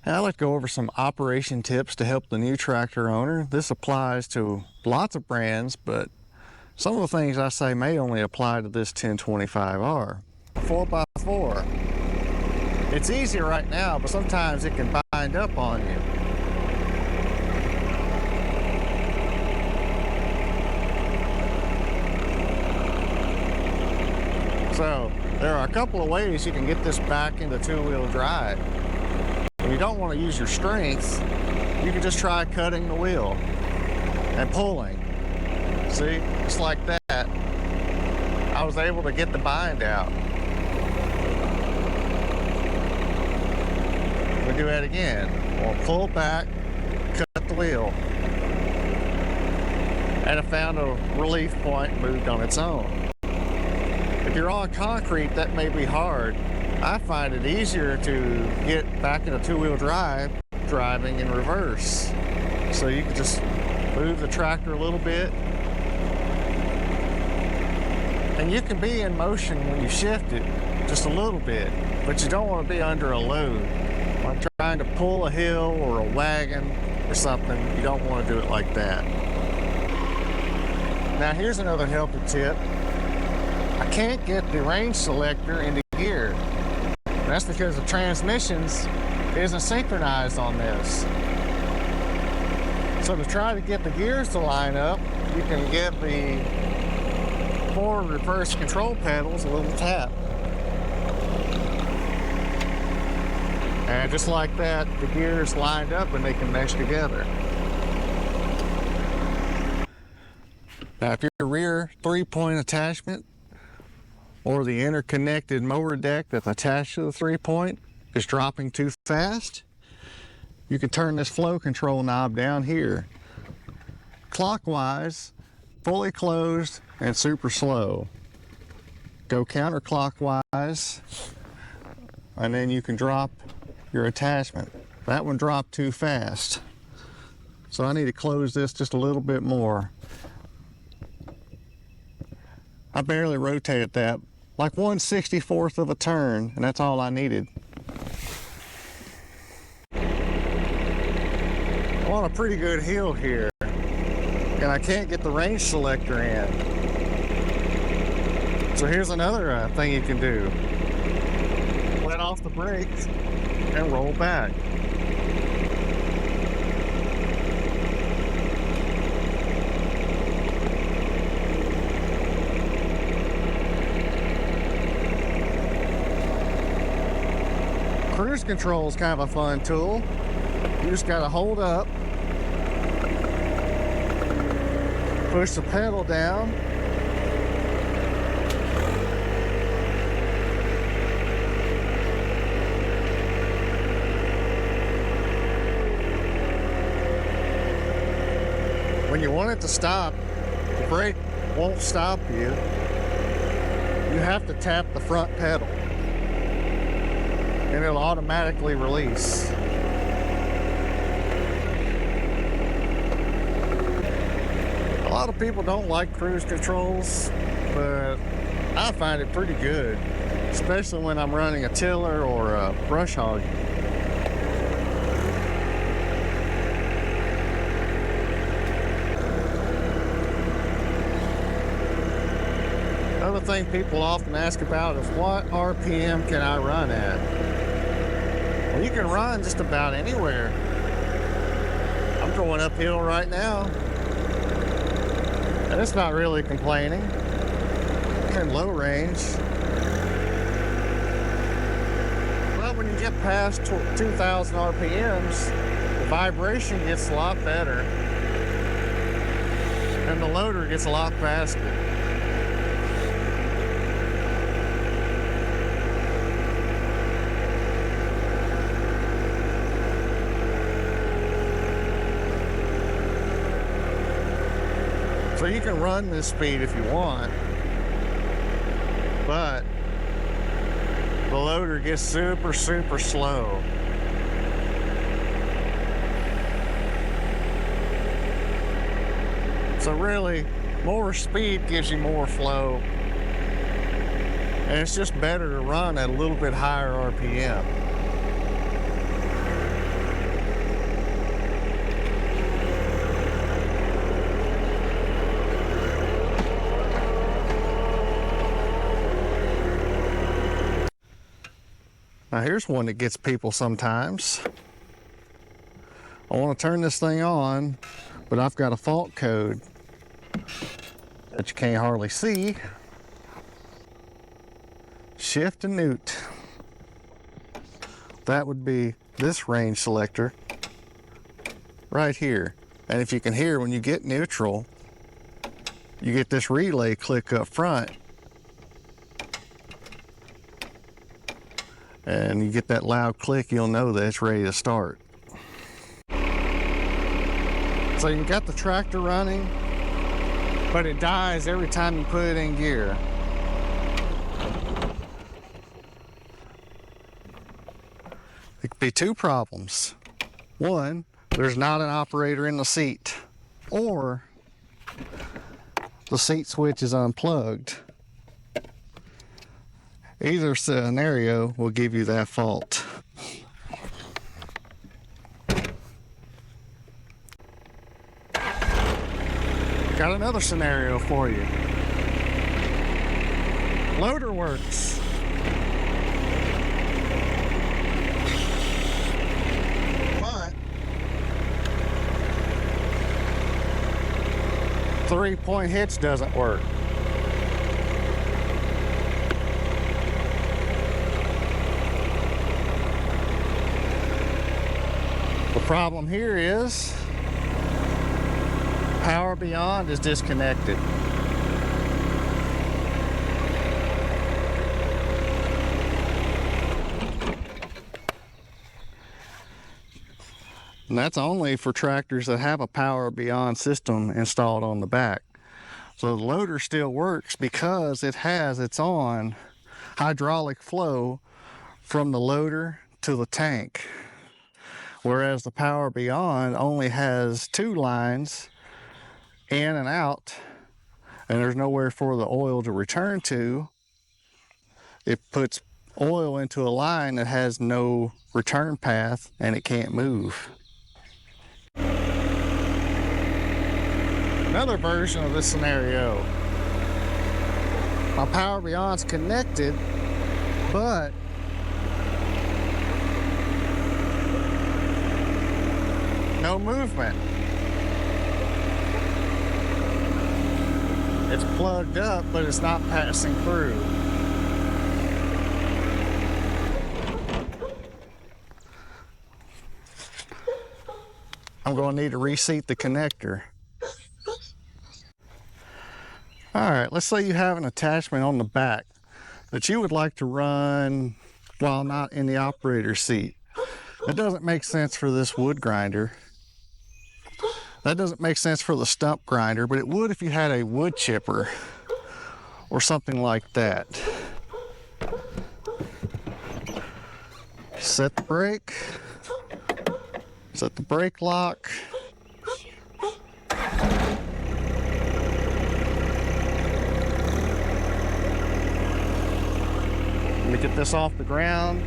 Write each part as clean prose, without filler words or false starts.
And I'd like to go over some operation tips to help the new tractor owner. This applies to lots of brands, but some of the things I say may only apply to this 1025R. 4x4. It's easy right now, but sometimes it can bind up on you. So there are a couple of ways you can get this back into two-wheel drive. When you don't want to use your strength, you can just try cutting the wheel and pulling. See, just like that, I was able to get the bind out. We do that again. We'll pull back, cut the wheel, and I found a relief point, moved on its own. If you're on concrete, that may be hard. I find it easier to get back in a two-wheel drive driving in reverse. So you can just move the tractor a little bit. And you can be in motion when you shift it just a little bit, but you don't want to be under a load. Like trying to pull a hill or a wagon or something, you don't want to do it like that. Now here's another helpful tip. I can't get the range selector into gear. That's because the transmissions isn't synchronized on this. So to try to get the gears to line up, you can give the forward reverse control pedals a little tap. And just like that, the gears lined up and they can mesh together. Now if your rear three-point attachment or the interconnected motor deck that's attached to the three-point is dropping too fast, you can turn this flow control knob down here. Clockwise, fully closed, and super slow. Go counterclockwise, and then you can drop your attachment. That one dropped too fast, so I need to close this just a little bit more. I barely rotated that, like 1/64th of a turn, and that's all I needed. I'm on a pretty good hill here, and I can't get the range selector in. So here's another thing you can do. Let off the brakes and roll back. Cruise control is kind of a fun tool. You just got to hold up, push the pedal down, when you want it to stop, the brake won't stop you. You have to tap the front pedal, and it'll automatically release. A lot of people don't like cruise controls, but I find it pretty good, especially when I'm running a tiller or a brush hog. Another thing people often ask about is what RPM can I run at? Well, you can run just about anywhere. I'm going uphill right now, and it's not really complaining. We're in low range. Well, when you get past 2,000 RPMs, the vibration gets a lot better, and the loader gets a lot faster. So you can run this speed if you want, but the loader gets super, super slow. So really, more speed gives you more flow, and it's just better to run at a little bit higher RPM. here's one that gets people sometimes. I want to turn this thing on, but I've got a fault code that you can't hardly see. Shift and Newt. That would be this range selector right here. And if you can hear, when you get neutral, you get this relay click up front. And you get that loud click, you'll know that it's ready to start. So you got the tractor running, but it dies every time you put it in gear. It could be two problems. One, there's not an operator in the seat, or the seat switch is unplugged. Either scenario will give you that fault. Got another scenario for you. Loader works. But 3-point hitch doesn't work. The problem here is Power Beyond is disconnected. And that's only for tractors that have a Power Beyond system installed on the back. So the loader still works because it has its own hydraulic flow from the loader to the tank. Whereas the Power Beyond only has 2 lines in and out, and there's nowhere for the oil to return to. It puts oil into a line that has no return path and it can't move. Another version of this scenario. My Power Beyond's connected, but no movement. It's plugged up, but it's not passing through. I'm going to need to reseat the connector. All right, let's say you have an attachment on the back that you would like to run while not in the operator's seat. That doesn't make sense for this wood grinder. That doesn't make sense for the stump grinder, but it would if you had a wood chipper or something like that. Set the brake. Set the brake lock. Let me get this off the ground.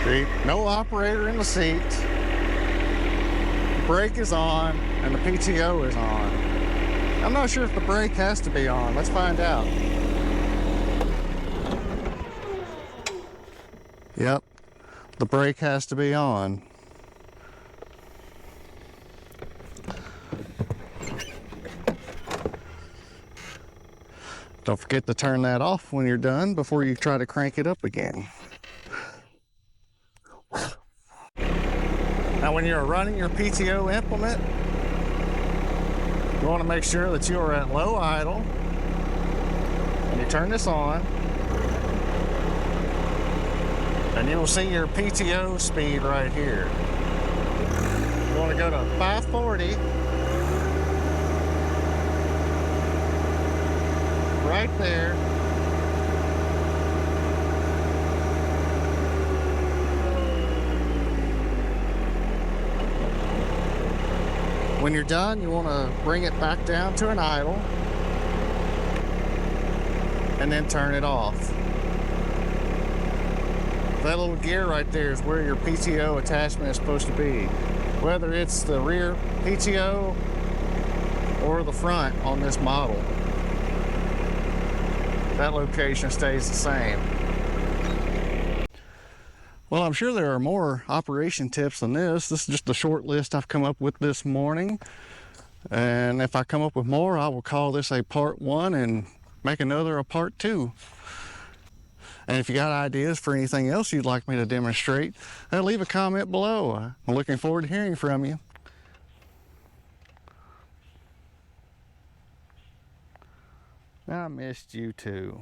See, no operator in the seat. The brake is on and the PTO is on. I'm not sure if the brake has to be on. Let's find out. Yep, the brake has to be on. Don't forget to turn that off when you're done before you try to crank it up again. Now, when you're running your PTO implement, you want to make sure that you are at low idle. And you turn this on, and you will see your PTO speed right here. You want to go to 540, right there. When you're done, you want to bring it back down to an idle and then turn it off. That little gear right there is where your PTO attachment is supposed to be. Whether it's the rear PTO or the front on this model, that location stays the same. Well, I'm sure there are more operation tips than this. This is just a short list I've come up with this morning. And if I come up with more, I will call this a part 1 and make another a part 2. And if you got ideas for anything else you'd like me to demonstrate, leave a comment below. I'm looking forward to hearing from you. I missed you too.